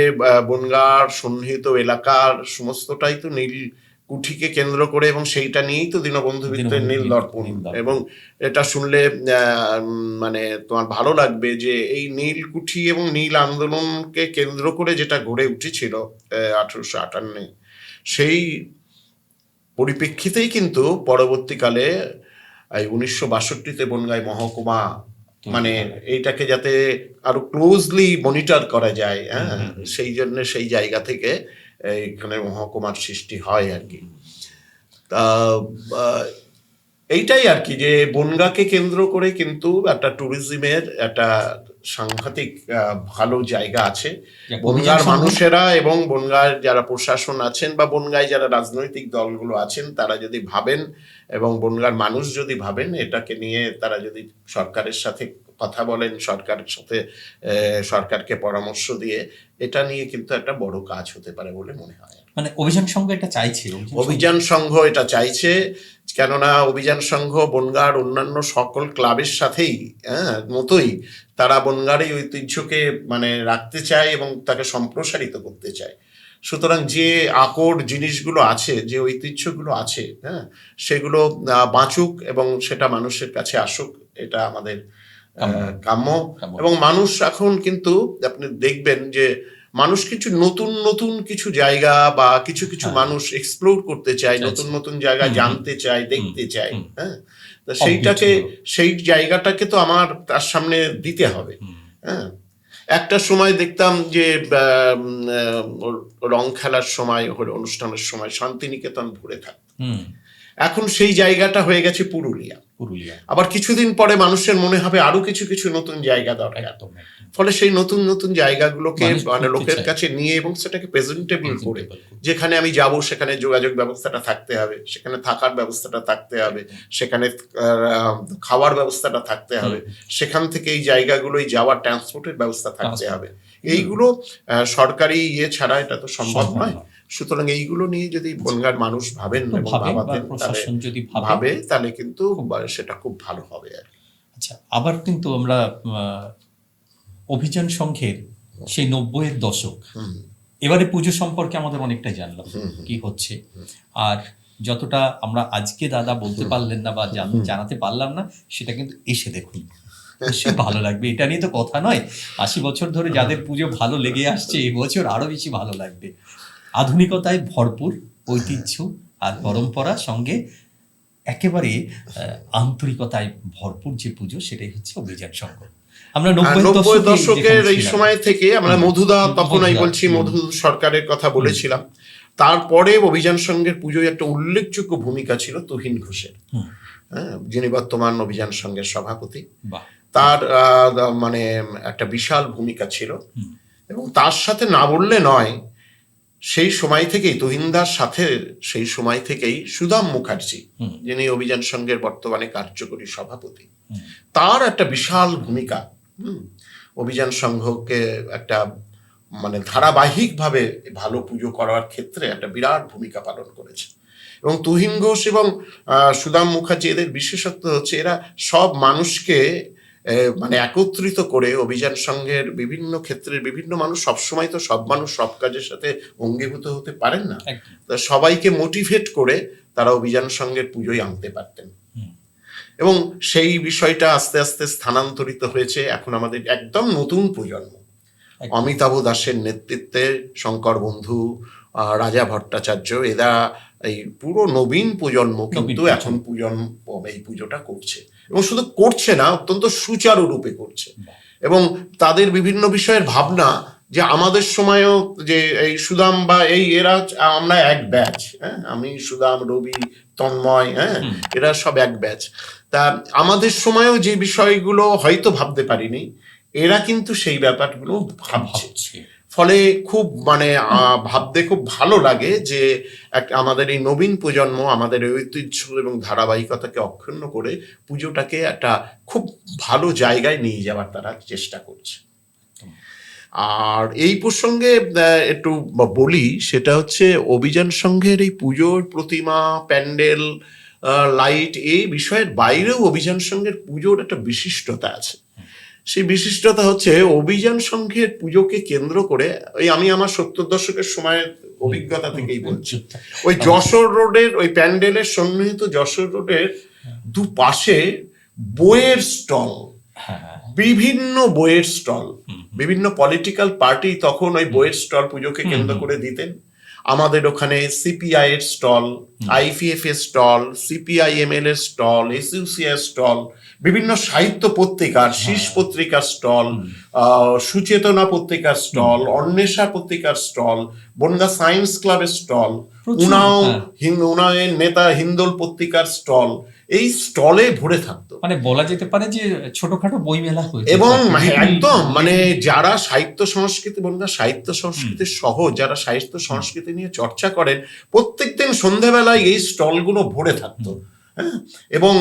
Speaker 1: বনগাঁর সন্নিহিত এলাকার সমস্তটাই তো নীলকুঠিকে কেন্দ্র করে, এবং সেইটা নিয়েই তো দীনবন্ধু মিত্রের নীল দর্পণ। এবং এটা শুনলে মানে তোমার ভালো লাগবে যে এই নীলকুঠি এবং নীল আন্দোলনকে কেন্দ্র করে যেটা গড়ে উঠেছিল 1858, সেই পরিপ্রেক্ষিতেই কিন্তু পরবর্তীকালে এই 1962-তে বনগাঁয় মহকুমা, মানে এইটাকে যাতে আরো ক্লোজলি মনিটর করা যায়, হ্যাঁ, সেই জন্য সেই জায়গা থেকে এখানে মহকুমার সৃষ্টি হয় আর কি। তা এইটাই আর কি, যে বনগাঁকে কেন্দ্র করে কিন্তু একটা ট্যুরিজমের একটা সাংঘাতিক ভালো জায়গা আছে। বনগাঁর মানুষেরা এবং বনগাঁর যারা প্রশাসন আছেন, বা বনগাঁয় যারা রাজনৈতিক দলগুলো আছেন, তারা যদি ভাবেন, এবং বনগাঁর মানুষ যদি ভাবেন, এটাকে নিয়ে তারা যদি সরকারের সাথে কথা বলেন, সরকারের সাথে সরকারকে পরামর্শ দিয়ে, এটা নিয়ে কিন্তু একটা বড় কাজ হতে পারে বলে মনে হয়।
Speaker 2: মানে অভিযান সংঘ এটা চাইছে,
Speaker 1: অভিযান সংঘ এটা চাইছে, কেননা অভিযান সংঘ বনগাঁর অন্যান্য সকল ক্লাবের সাথেই মতোই তারা বনগাঁর এই ঐতিহ্যকে মানে রাখতে চায় এবং তাকে সম্প্রসারিত করতে চায়। সুতরাং যে আকর জিনিসগুলো আছে, যে ঐতিহ্যগুলো আছে, হ্যাঁ, সেগুলো বাঁচুক এবং সেটা মানুষের কাছে আসুক, এটা আমাদের কাম্য। এবং মানুষ এখন কিন্তু আপনি দেখবেন যে মানুষ কিছু নতুন নতুন কিছু জায়গা বা কিছু কিছু মানুষ এক্সপ্লোর করতে চায়, নতুন নতুন জায়গা জানতে চায়, দেখতে চায়, হ্যাঁ, সেইটাকে, সেই জায়গাটাকে তো আমার তার সামনে দিতে হবে। হ্যাঁ, একটা সময় দেখতাম যে রং খেলার সময়, অনুষ্ঠানের সময় শান্তিনিকেতন ভরে থাকত, এখন সেই জায়গাটা হয়ে গেছে পুরুলিয়া।
Speaker 2: পুরুলিয়া।
Speaker 1: আবার কিছুদিন পরে মানুষের মনে হবে আরো কিছু কিছু নতুন জায়গা দরকার।
Speaker 2: একদম।
Speaker 1: ফলে সেই নতুন নতুন জায়গাগুলোকে
Speaker 2: মানুষ
Speaker 1: মানে
Speaker 2: ঘুরতে
Speaker 1: লোকের
Speaker 2: চায়।
Speaker 1: কাছে নিয়ে এবং সেটাকে প্রেজেন্টেবল করে,
Speaker 2: Presentable।
Speaker 1: যেখানে আমি যাব সেখানে যোগাযোগ ব্যবস্থাটা থাকতে হবে, সেখানে থাকার ব্যবস্থাটা থাকতে হবে, সেখানে খাওয়ার ব্যবস্থাটা থাকতে হবে, সেখান থেকে এই জায়গাগুলোই যাওয়ার ট্রান্সপোর্টের ব্যবস্থা থাকতে হবে। এইগুলো সরকারি ছাড়া এটা তো সম্ভব নয়। সুতরাং এইগুলো নিয়ে যদি বনগাঁর মানুষ ভাবেন এবং ভাবাতেন,
Speaker 2: প্রশাসন যদি
Speaker 1: ভাবে তাহলে কিন্তু সেটা খুব ভালো হবে আর কি।
Speaker 2: আচ্ছা, আবার কিন্তু আমরা অভিযান সংঘের সেই 90-এর দশক, এবারে পুজো সম্পর্কে আমাদের অনেকটাই জানলাম কি হচ্ছে, আর যতটা আমরা আজকে দাদা বলতে পারলেন না বা জানাতে পারলাম না, সেটা কিন্তু এসে দেখুন, সে ভালো লাগবে। এটা নিয়ে তো কথা নয়, 80 বছর ধরে যাদের পুজো ভালো লেগে আসছে, এবছর আরো বেশি ভালো লাগবে। আধুনিকতায় ভরপুর, ঐতিহ্য আর পরম্পরা সঙ্গে একেবারে আন্তরিকতায় ভরপুর যে পুজো, সেটাই হচ্ছে অভিযান সংঘ। আমরা 90
Speaker 1: দশকের এই সময় থেকে আমরা মধুদা, তখন আমি বলছি মধু সরকারের কথা বলেছিলাম, তারপরে অভিযান সংঘের পুজোয় একটা উল্লেখযোগ্য ভূমিকা ছিল তুহিন ঘোষের, যিনি বর্তমান অভিযান সংঘের সভাপতি। তার মানে একটা বিশাল ভূমিকা ছিল, এবং তার সাথে না বললে নয়, সেই সময় থেকেই তুহিনদার সাথে সেই সময় থেকেই সুদাম মুখার্জি, যিনি অভিযান সংঘের বর্তমানে কার্যকরী সভাপতি, তার একটা বিশাল ভূমিকা অভিযান সংঘকে একটা মানে ধারাবাহিকভাবে ভালো পুজো করার ক্ষেত্রে একটা বিরাট ভূমিকা পালন করেছে। এবং তুহিন ঘোষ এবং সুদাম মুখার্জি, এদের বিশেষত্ব হচ্ছে এরা সব মানুষকে মানে একত্রিত করে, অভিযান সংঘের বিভিন্ন ক্ষেত্রের বিভিন্ন মানুষ, সবসময় তো সব মানুষ সব কাজের সাথে অঙ্গীভূত হতে পারেন না, সবাইকে মোটিভেট করে তারা অভিযান সংঘের পুজোয় আনতে পারতেন। এবং সেই বিষয়টা আস্তে আস্তে স্থানান্তরিত হয়েছে এখন আমাদের একদম নতুন প্রজন্ম, অমিতাভ দাসের নেতৃত্বে শঙ্কর বন্ধু, রাজা ভট্টাচার্য, এরা এই পুরো নবীন প্রজন্ম কিন্তু এখন এই পুজোটা করছে, এবং শুধু করছে না, অত্যন্ত সুচারু রূপে করছে। এবং তাদের বিভিন্ন বিষয়ের ভাবনা, যে আমাদের সময়ও যে এই সুদাম বা এরা আমরা এক ব্যাচ, আমি সুদাম, রবি, তন্ময়, এরা সব এক ব্যাচ। তা আমাদের সময়ও যে বিষয়গুলো হয়তো ভাবতে পারিনি, এরা কিন্তু সেই ব্যাপারগুলো ভাবছে। ফলে খুব মানে ভাবতে খুব ভালো লাগে যে আমাদের এই নবীন প্রজন্ম আমাদের ঐতিহ্য এবং ধারাবাহিকতাকে অক্ষুণ্ণ করে পুজোটাকে একটা খুব ভালো জায়গায় নিয়ে যাওয়ার তারা চেষ্টা করছে। আর এই প্রসঙ্গে একটু বলি, সেটা হচ্ছে অভিযান সংঘের এই পুজোর প্রতিমা, প্যান্ডেল, লাইট, এই বিষয়ের বাইরেও অভিযান সংঘের পুজোর একটা বিশিষ্টতা আছে। সেই বিশিষ্টতা হচ্ছে অভিযান সংঘের পুজোকে কেন্দ্র করে, ওই আমি আমার 70 দশকের সময়ের অভিজ্ঞতা থেকেই বলছি, ওই যশোর রোডের ওই প্যান্ডেলের সন্নিহিত যশোর রোডের দুপাশে বইয়ের স্টল, বিভিন্ন বইয়ের স্টল, বিভিন্ন পলিটিক্যাল পার্টি তখন ওই বইয়ের স্টল পুজোকে কেন্দ্র করে দিতেন। আমাদের ওখানে সিপিআই এর স্টল, আইপিএফ এর স্টল, সিপিআইএমএল এর স্টল, এসইউসিআই স্টল, বিভিন্ন সাহিত্য পত্রিকার, শীর্ষ পত্রিকার স্টল, সুচেতনা পত্রিকার স্টল, অন্বেষা পত্রিকার স্টল, বনগাঁ সায়েন্স ক্লাবের স্টল, উনায়ের নেতা হিন্দোল পত্রিকার স্টল, এই স্টলে ভরে থাকতো।
Speaker 2: মানে বলা যেতে পারে যে ছোটখাটো বই মেলা হয়েছে।
Speaker 1: এবং একদম মানে যারা সাহিত্য সংস্কৃতি, বনগাঁ সাহিত্য সংস্কৃতি সহ যারা সাহিত্য সংস্কৃতি নিয়ে চর্চা করেন, প্রত্যেকদিন সন্ধ্যাবেলায় এই স্টলগুলো ভরে থাকতো। এবং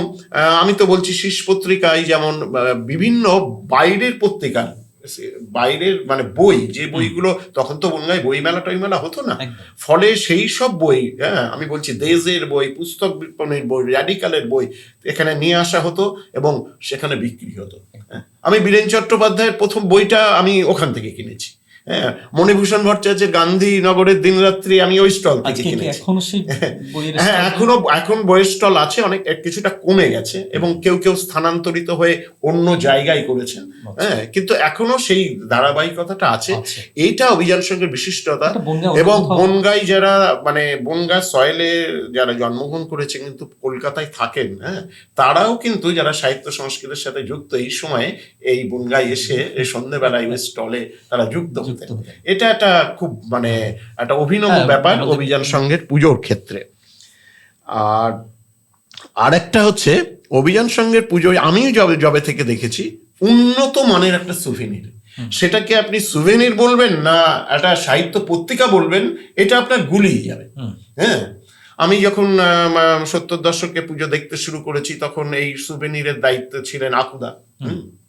Speaker 1: আমি তো বলছি শীর্ষ পত্রিকায় যেমন বিভিন্ন বাইরের পত্রিকার বাইরের মানে বই, যে বইগুলো তখন তো বনগাঁয় বই মেলা টই মেলা হতো না, ফলে সেই সব বই, আমি বলছি দেশের বই, পুস্তক বিপণীর বই, র্যাডিক্যালের বই এখানে নিয়ে আসা হতো এবং সেখানে বিক্রি হতো। আমি বীরেন চট্টোপাধ্যায়ের প্রথম বইটা আমি ওখান থেকে কিনেছি। মণিভূষণ ভট্টাচার্যের গান্ধীনগরের দিনরাত্রি আমি ওই স্টল থেকে কিনেছি। হ্যাঁ, এখন বইয়ের স্টল আছে, অনেক কিছুটা কমে গেছে এবং কেউ কেউ স্থানান্তরিত হয়ে অন্য জায়গায় করেছেন, কিন্তু এখনো সেই ধারাবাহিকতাটা আছে। এইটা অভিযান সংঘের বিশিষ্টতা। এবং বনগাঁয় যারা মানে বনগাঁ সয়েলে যারা জন্মগ্রহণ করেছে কিন্তু কলকাতায় থাকেন, তারাও কিন্তু যারা সাহিত্য সংস্কৃতির সাথে যুক্ত, এই সময়ে এই বনগাঁয় এসে এই সন্ধ্যেবেলায় ওই স্টলে তারা যুক্ত হতেন। এটা একটা খুব মানে একটা অভিনব ব্যাপার অভিযান সংঘের পুজোর ক্ষেত্রে। আর একটা হচ্ছে অভিযান সঙ্গের পুজোয় আমিও জবে থেকে দেখেছি উন্নত মানের একটা সুভেনির। সেটাকে আপনি সুভেনির বলবেন না একটা সাহিত্য পত্রিকা বলবেন, এটা আপনার গুলিয়ে যাবে। হ্যাঁ, আমি যখন 70 দশকে পুজো দেখতে শুরু করেছি তখন এই সুভেনিরের দায়িত্বে ছিলেন আকুদা।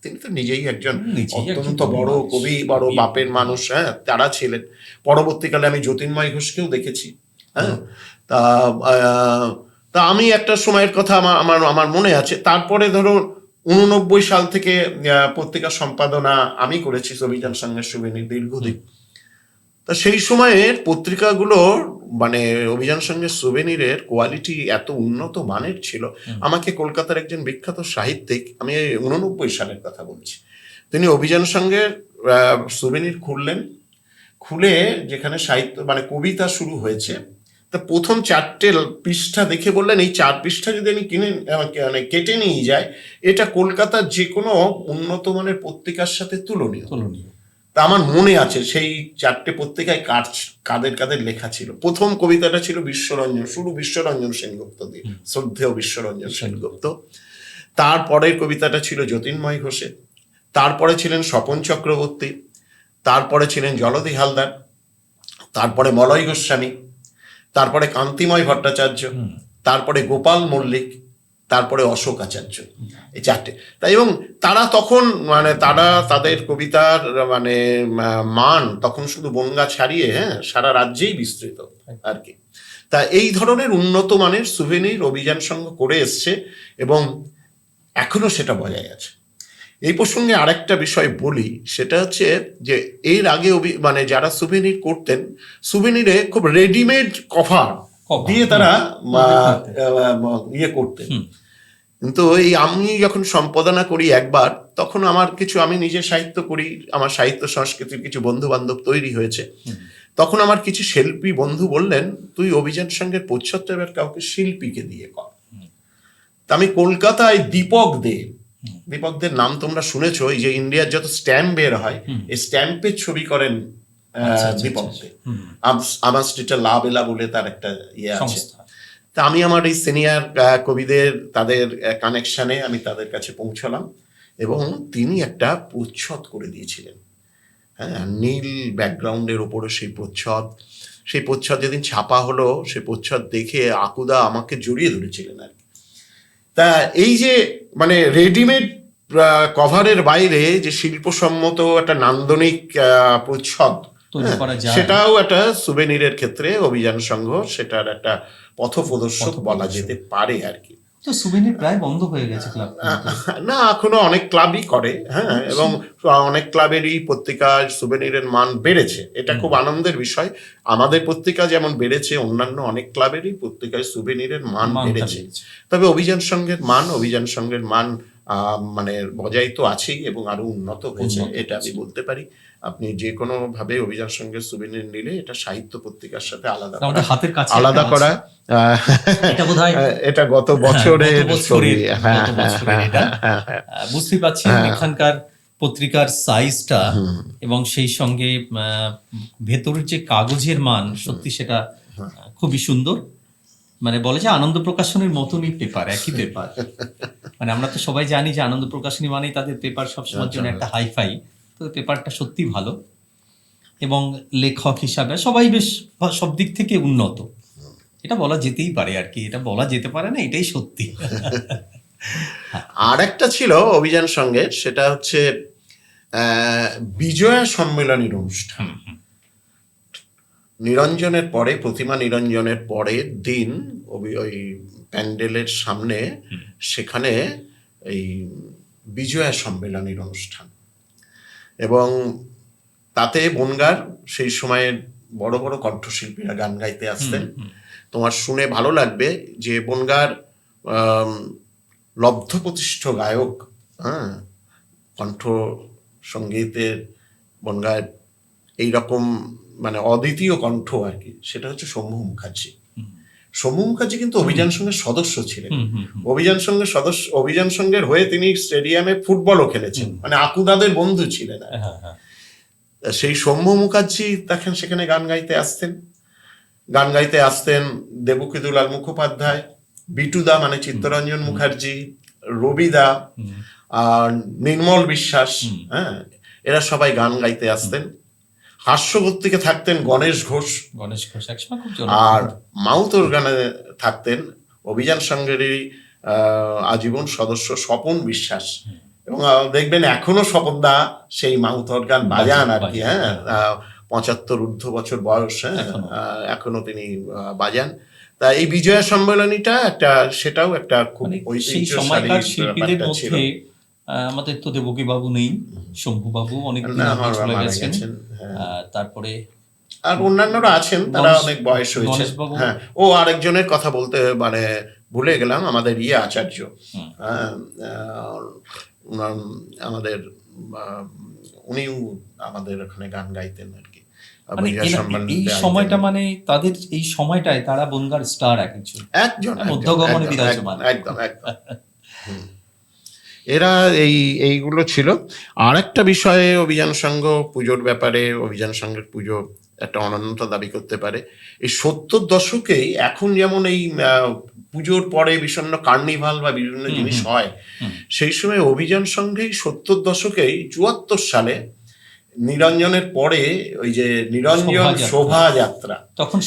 Speaker 1: তিনি তো নিজেই একজন অত্যন্ত বড় কবি, বড় বাপের মানুষ। হ্যাঁ, তারা ছিলেন। পরবর্তীকালে আমি জ্যোতির্ময় ঘোষকেও দেখেছি। হ্যাঁ, তা আমি একটা সময়ের কথা আমার মনে আছে। তারপরে ধরুন 89 সাল থেকে পত্রিকা সম্পাদনা আমি করেছি অভিযান সঙ্গের সুভেনির দীর্ঘদিন। তা সেই সময়ের পত্রিকাগুলোর মানে অভিযান সঙ্গের সুভেনিরের কোয়ালিটি এত উন্নত মানের ছিল। আমাকে কলকাতার একজন বিখ্যাত সাহিত্যিক, আমি 89 সালের কথা বলছি, তিনি অভিযান সঙ্গের সুভেনির খুলে যেখানে সাহিত্য মানে কবিতা শুরু হয়েছে, তা প্রথম 4টে পৃষ্ঠা দেখে বললেন এই 4 পৃষ্ঠা যদি আমি কেটে নিয়ে যাই, এটা কলকাতার যে কোনো উন্নত মানের পত্রিকার সাথে তুলনীয়। তা আমার মনে আছে সেই 4টে পত্রিকায় কাদের লেখা ছিল। প্রথম কবিতাটা ছিল বিশ্বরঞ্জন সেনগুপ্ত দিয়ে, শ্রদ্ধেয় বিশ্বরঞ্জন সেনগুপ্ত। তারপরের কবিতাটা ছিল জ্যোতির্ময় ঘোষের, তারপরে ছিলেন স্বপন চক্রবর্তী, তারপরে ছিলেন জলধি হালদার, তারপরে মলয় গোস্বামী, তারপরে কান্তিময় ভট্টাচার্য, তারপরে গোপাল মল্লিক, তারপরে অশোক আচার্য। এই 4টে। তাই এবং তারা তখন মানে তাদের কবিতার মানে মান তখন শুধু বনগাঁ ছাড়িয়ে সারা রাজ্যেই বিস্তৃত আর কি। তা এই ধরনের উন্নত মানের সুভেনির অভিযান সংঘ করে এসছে এবং এখনো সেটা বজায় আছে। এই প্রসঙ্গে আরেকটা বিষয় বলি, সেটা হচ্ছে যে এর আগে মানে যারা সুভেনির করতেন, সুভেনিরে খুব রেডিমেড কভার দিয়ে তারা ইয়ে করতেন। কিন্তু এই আমি যখন সম্পাদনা করি একবার, তখন আমি নিজে সাহিত্য করি, আমার সাহিত্য সংস্কৃতির কিছু বন্ধু বান্ধব তৈরি হয়েছে। তখন আমার কিছু শিল্পী বন্ধু বললেন, তুই অভিযান সঙ্গের প্রচ্ছদটা এবার কাউকে শিল্পীকে দিয়ে কর। তা আমি কলকাতায় দীপকদের নাম তোমরা শুনেছো, এই যে ইন্ডিয়ার যত স্ট্যাম্প বের হয়, এই স্ট্যাম্পের ছবি করেন দীপকদের। আমার স্ট্রিটে লাভেলা বলে তার একটা ইয়ে আছে। তা আমি আমার এই সিনিয়র কবিদের তাদের কানেকশনে আমি তাদের কাছে পৌঁছলাম এবং তিনি একটা প্রচ্ছদ করে দিয়েছিলেন। হ্যাঁ, নীল ব্যাকগ্রাউন্ডের ওপরে সেই প্রচ্ছদ যেদিন ছাপা হলো, সেই প্রচ্ছদ দেখে আকুদা আমাকে জড়িয়ে ধরেছিলেন আর কি। তা এই যে মানে রেডিমেড কভারের বাইরে যে শিল্পসম্মত একটা নান্দনিক প্রচ্ছদ, সেটাও একটা সুভেনিরের ক্ষেত্রে অভিযান সংঘ সেটার একটা পথপ্রদর্শক বলা যেতে পারে আর কি।
Speaker 2: তো সুভেনির প্রায় বন্ধ হয়ে গেছে ক্লাব
Speaker 1: না, এখনো অনেক ক্লাবই করে। হ্যাঁ, এবং অনেক ক্লাবেরই পত্রিকায় সুভেনিরের মান বেড়েছে, এটা খুব আনন্দের বিষয়। আমাদের পত্রিকা যেমন বেড়েছে, অন্যান্য অনেক ক্লাবেরই পত্রিকায় সুভেনিরের মান বেড়েছে। তবে অভিযান সংঘের মান মানে বজায় তো আছেই এবং আরো উন্নত হয়েছে, এটা আমি বলতে পারি। আপনি যে কোনো ভাবে অভিযান সংঘের সুভেনির নিলে এটা সাহিত্য পত্রিকার সাথে আলাদা করা এটা গত বছরের ছবি।
Speaker 2: বুঝতে পারছেন এখানকার পত্রিকার সাইজটা এবং সেই সঙ্গে ভেতরের যে কাগজের মান, সত্যি সেটা খুবই সুন্দর। মানে বলে যে আনন্দ প্রকাশনীর মতনই পেপার, একই পেপার। মানে আমরা তো সবাই জানি যে আনন্দ প্রকাশনী মানেই তাদের পেপার সবসময়ের জন্য একটা হাইফাই। তো পেপারটা সত্যি ভালো এবং লেখক হিসাবে সবাই বেশ সব দিক থেকে উন্নত, এটা বলা যেতেই পারে আর কি। এটা বলা যেতে পারে না, এটাই সত্যি।
Speaker 1: আর একটা ছিল অভিযান সঙ্গের, সেটা হচ্ছে বিজয়া সম্মেলনীর অনুষ্ঠান। নিরঞ্জনের পরে, প্রতিমা নিরঞ্জনের পরের দিন ওই প্যান্ডেলের সামনে সেখানে এই বিজয়া সম্মেলনীর অনুষ্ঠান, এবং তাতে বনগাঁর সেই সময়ের বড় বড় কণ্ঠশিল্পীরা গান গাইতে আসতেন। তোমার শুনে ভালো লাগবে যে বনগাঁর লব্ধ প্রতিষ্ঠ গায়ক, কণ্ঠ সঙ্গীতের বনগাঁর এইরকম মানে অদ্বিতীয় কণ্ঠ আর কি, সেটা হচ্ছে শম্ভু মুখার্জি। শম্ভু মুখার্জি কিন্তু অভিযান সংঘের সদস্য ছিলেন। অভিযান সংঘের হয়ে তিনি স্টেডিয়ামে ফুটবলও খেলেছেন, মানে আকুদাদের বন্ধু ছিলেন। সেই শম্ভু মুখার্জি দেখেন সেখানে গান গাইতে আসতেন দেবকী দুলাল মুখোপাধ্যায়, বিটুদা মানে চিত্তরঞ্জন মুখার্জি, রবিদা, আর নির্মল বিশ্বাস, হ্যাঁ, এরা সবাই গান গাইতে আসতেন। হাস্যভর্তিকে থাকতেন গণেশ ঘোষ,
Speaker 2: একসময় খুব
Speaker 1: আর মাউথ অর্গানে থাকতেন অভিযান সংঘেরই আজীবন সদস্য স্বপন বিশ্বাস। এবং দেখবেন এখনো স্বপনদা সেই মাউথ অর্গান বাজান আর কি, হ্যাঁ, 75 ঊর্ধ্ব বছর বয়স, হ্যাঁ, এখনো তিনি বাজান। তা এই বিজয়া সম্মেলনীটা একটা, সেটাও একটা খুব ঐতিহ্যশালী
Speaker 2: শিল্পীদের মধ্যে আমাদের তো দেবকী বাবু নেই, শম্ভু বাবু অনেকদিন আগে চলে গেছেন, তারপরে
Speaker 1: আর অন্যান্যরা আছেন, তারা অনেক বয়স হয়েছে। হ্যাঁ, ও আরেকজনের কথা বলতে মানে ভুলে গেলাম, আমাদের আচার্য, আমাদের উনিও আমাদের ওখানে গান গাইতেন আর কি।
Speaker 2: এই সময়টা মানে তাদের এই সময়টায় তারা বনগাঁর স্টার একজন মধ্যগমনে বিরাজমান,
Speaker 1: একদম। এরা এইগুলো ছিল। আর একটা বিষয়ে অভিযান সংঘ পুজোর ব্যাপারে, অভিযান সংঘের পুজো একটা অনন্যতা দাবি করতে পারে। এই 70 দশকেই এখন যেমন এই পুজোর পরে বিষণ্ণ কার্নিভাল বা বিভিন্ন জিনিস হয়, সেই সময় অভিযান সংঘেই 70 দশকেই 74 সালে নিরঞ্জনের পরে ওই যে নিরঞ্জন শোভাযাত্রা,
Speaker 2: তখন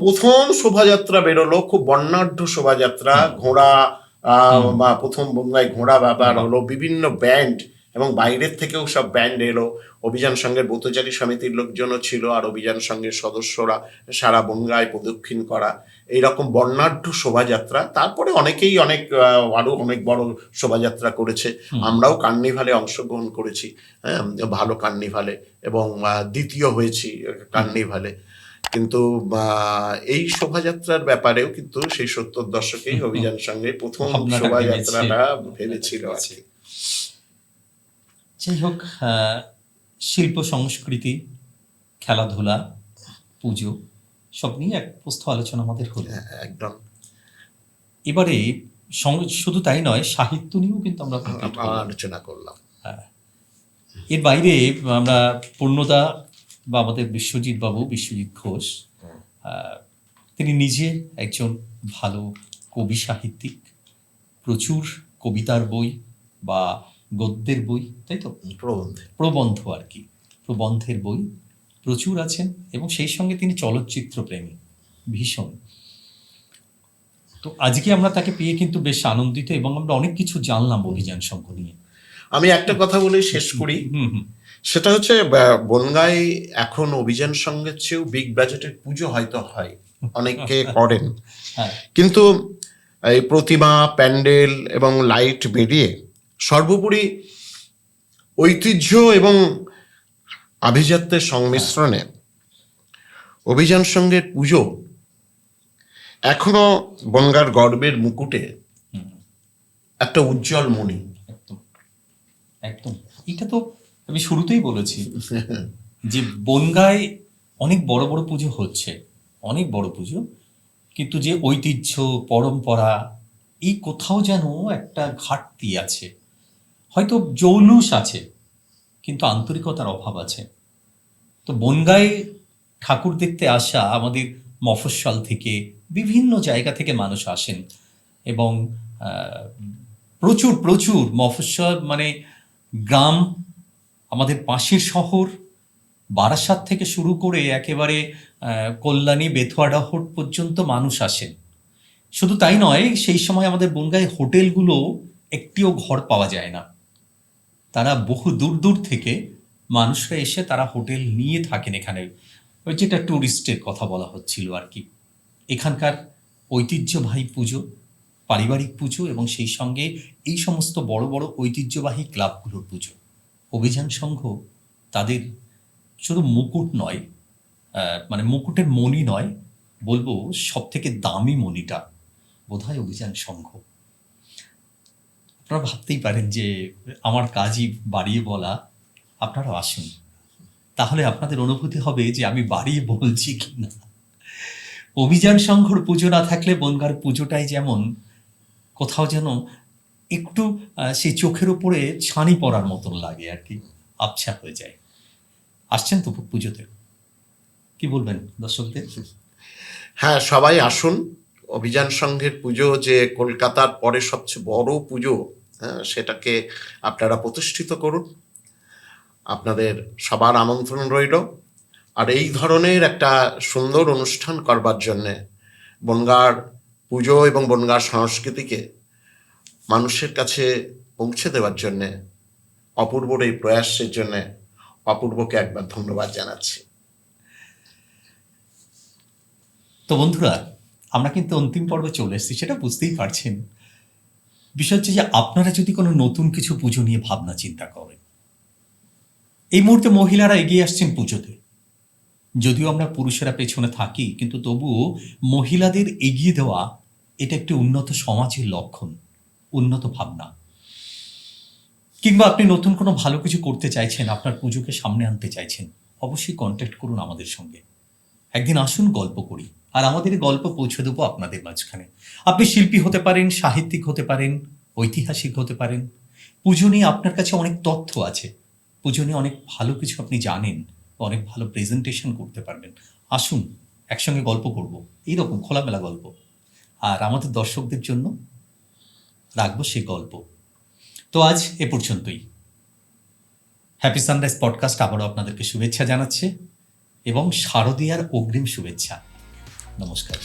Speaker 1: প্রথম শোভাযাত্রা বেরোলো, খুব বর্ণাঢ্য শোভাযাত্রা, ঘোড়া বা প্রথম বনগাঁয় ঘোড়া ব্যাপার হলো, বিভিন্ন ব্যান্ড এবং বাইরের থেকেও সব ব্যান্ড এলো। অভিযান সংঘের ব্রতচারী সমিতির লোকজনও ছিল, আর অভিযান সংঘের সদস্যরা সারা বনগাঁয় প্রদক্ষিণ করা, এইরকম বর্ণাঢ্য শোভাযাত্রা। তারপরে অনেকেই আরো অনেক বড় শোভাযাত্রা করেছে। আমরাও কার্নিভালে অংশগ্রহণ করেছি, হ্যাঁ, ভালো কার্নিভালে, এবং দ্বিতীয় হয়েছি কার্নিভালে। কিন্তু এই শোভাযাত্রার ব্যাপারেও কিন্তু সেই 70 দশকেই অভিযান সংঘে প্রথম শোভাযাত্রাটা ভেবেছিল আর কি।
Speaker 2: যাই হোক, শিল্প সংস্কৃতি, খেলাধুলা, পুজো সব নিয়ে এক প্রস্থ আলোচনা আমাদের হলো।
Speaker 1: একদম।
Speaker 2: এবারে শুধু তাই নয়, সাহিত্য নিয়েও কিন্তু আমরা
Speaker 1: আলোচনা করলাম।
Speaker 2: এর বাইরে আমরা পূর্ণদা বা আমাদের বিশ্বজিৎ ঘোষ, তিনি নিজে একজন ভালো কবি সাহিত্যিক, প্রচুর কবিতার বই বা গদ্যের বই, তাই তো, প্রবন্ধ আর কি, প্রবন্ধের বই প্রচুর আছেন, এবং সেই সঙ্গে তিনি চলচ্চিত্র প্রেমী ভীষণ। তো আজকে আমরা তাকে পেয়ে কিন্তু বেশ আনন্দিত, এবং আমরা অনেক কিছু জানলাম অভিযান সংঘ নিয়ে।
Speaker 1: আমি একটা কথা বলে শেষ করি, সেটা হচ্ছে বনগাঁয় এখন অভিযান সংঘের চেয়েও বিগ বাজেটের পুজো হয়তো হয়, অনেকে করেন, কিন্তু এই প্রতিমা, প্যান্ডেল এবং লাইট বেরিয়ে সর্বোপরি ঐতিহ্য এবং আভিজাত্যের সংমিশ্রণে অভিযান সংঘের পুজো এখনো বনগাঁর গর্বের মুকুটে একটা উজ্জ্বল মণি।
Speaker 2: একদম, এটা তো আমি শুরুতেই বলেছি যে বনগাঁয় অনেক বড় বড় পুজো হচ্ছে, অনেক বড় পুজো, কিন্তু যে ঐতিহ্য, পরম্পরা, এই কোথাও যেন একটা ঘাটতি আছে। হয়তো জৌলুস আছে, কিন্তু আন্তরিকতার অভাব আছে। তো বনগাঁয় ঠাকুর দেখতে আসা আমাদের মফস্বল থেকে, বিভিন্ন জায়গা থেকে মানুষ আসেন, এবং প্রচুর প্রচুর মফস্বল মানে গ্রাম, আমাদের পাশের শহর বারাসাত থেকে শুরু করে একেবারে কল্যাণী, বেথুয়াডাহট পর্যন্ত মানুষ আসেন। শুধু তাই নয়, সেই সময় আমাদের বনগাঁয় হোটেলগুলো একটিও ঘর পাওয়া যায় না, তারা বহু দূর দূর থেকে মানুষরা এসে তারা হোটেল নিয়ে থাকেন এখানে। ওই যেটা ট্যুরিস্টের কথা বলা হচ্ছিল আর কি। এখানকার ঐতিহ্যবাহী পুজো, পারিবারিক পুজো, এবং সেই সঙ্গে এই সমস্ত বড় বড় ঐতিহ্যবাহী ক্লাবগুলোর পুজো। অভিযান সংঘ তাদের শুধু মুকুট নয়, মানে মুকুটের মণি নয়, বলবো সব থেকে দামি মণিটা বোধহয় অভিযান সংঘ। আপনারা ভাবতেই পারেন যে আমার কাজই বাড়িয়ে বলা, আপনারাও আসুন, তাহলে আপনাদের অনুভূতি হবে যে আমি বাড়িয়ে বলছি কি না। অভিযান সংঘর পুজো না থাকলে বনগাঁর পুজোটাই যেমন কোথাও যেন একটু সেই চোখের উপরে ছানি পড়ার মতন লাগে আর কি, আবছা হয়ে যায়। আসছেন তো পুজোতে, কি বলবেন দর্শকদের?
Speaker 1: হ্যাঁ, সবাই আসুন, অভিযান সংঘের পুজো যে কলকাতার পরে সবচেয়ে বড় পুজো, সেটাকে আপনারা প্রতিষ্ঠিত করুন। আপনাদের সবার আমন্ত্রণ রইল। আর এই ধরনের একটা সুন্দর অনুষ্ঠান করবার জন্যে, বনগাঁর পুজো এবং বনগাঁর সংস্কৃতিকে মানুষের কাছে পৌঁছে দেওয়ার জন্যে অপূর্বর এই প্রয়াসের জন্যে অপূর্বকে একবার ধন্যবাদ জানাচ্ছি।
Speaker 2: তো বন্ধুরা, আমরা কিন্তু অন্তিম পর্বে চলে এসেছি, সেটা বুঝতেই পারছেন। বিষয় হচ্ছে যে আপনারা যদি কোনো নতুন কিছু পুজো নিয়ে ভাবনা চিন্তা করেন, এই মুহূর্তে মহিলারা এগিয়ে আসছেন পুজোতে। যদিও আমরা পুরুষেরা পেছনে থাকি, কিন্তু তবুও মহিলাদের এগিয়ে দেওয়া এটা একটি উন্নত সমাজের লক্ষণ, উন্নত ভাবনা। কিংবা আপনি নতুন কোনো ভালো কিছু করতে চাইছেন, আপনার পুজোকে সামনে আনতে চাইছেন, অবশ্যই কন্ট্যাক্ট করুন আমাদের সঙ্গে। একদিন আসুন, গল্প করি, আর আমাদের গল্প পৌঁছে দেবো আপনাদের মাঝখানে। আপনি শিল্পী হতে পারেন, সাহিত্যিক হতে পারেন, ঐতিহাসিক হতে পারেন। পুজো নিয়ে আপনার কাছে অনেক তথ্য আছে, পুজো নিয়ে অনেক ভালো কিছু আপনি জানেন, অনেক ভালো প্রেজেন্টেশন করতে পারবেন। আসুন, একসঙ্গে গল্প করব, এইরকম খোলামেলা গল্প। আর আমাদের দর্শকদের জন্য রাখবো সেই গল্প। তো আজ এ পর্যন্তই। হ্যাপি সানরাইজ পডকাস্ট আবারও আপনাদেরকে শুভেচ্ছা জানাচ্ছে এবং শারদীয়ার অগ্রিম শুভেচ্ছা। নমস্কার।